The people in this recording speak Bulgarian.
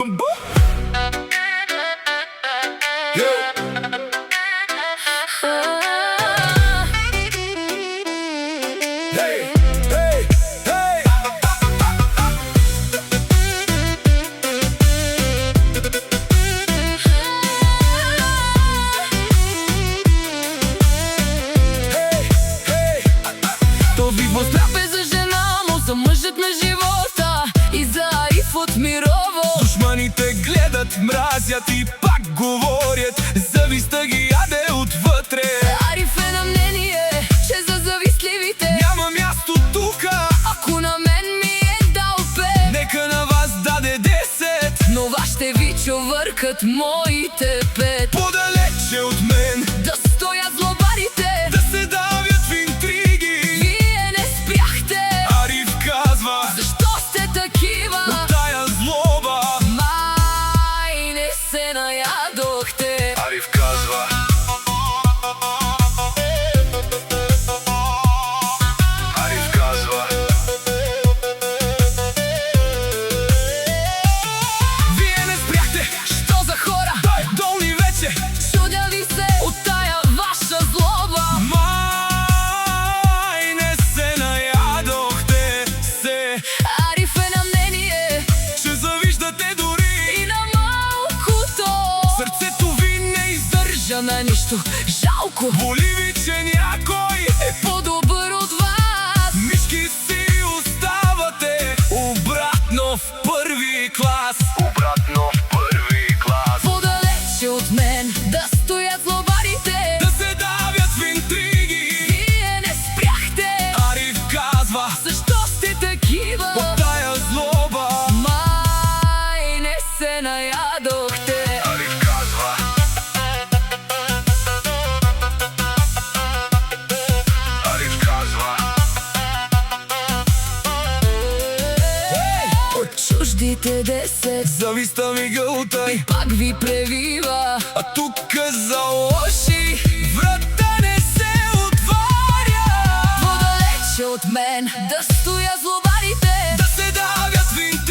Ви поздрав е за жена му, за мъжът на живота и за Ариф от Мирово. Душманите гледат, мразят и пак говорят, завистта ги яде отвътре. Ариф е на мнение, че за завистливите няма място тука. Ако на мен ми е дал 5, нека на вас даде 10, но вас ще ви чувъркат моите 5. Подалече от мен да стоят злобарите, да се давят в интриги. Вие не спряхте. Ариф казва: защо сте такива? от тая злоба май не се наядохте. Ариф казва: Ариф казва: вие не спряхте. Що за хора? Долни вече, Чудя ви се от тая ваша злоба. май не се наядохте се. Ариф е на мнение, че завиждате дори и на малкото сърцето ви не издържа на нищо. Жалко, боли ви, че някой е по-добър от вас. мишки си оставате обратно в първи клас. Обратно в първи клас. Подалече от мен да стоят злобарите, Да се давят в интриги. вие не спряхте. Ариф казва: защо сте такива? от тая злоба май не се наядохте. Ариф казва: Ариф казва: От чуждите 10 завистта ми гълта и пак ви превива, а тук за лоши врата не се отваря. подалече от мен да стоят злобарите, Да се давят в интриги.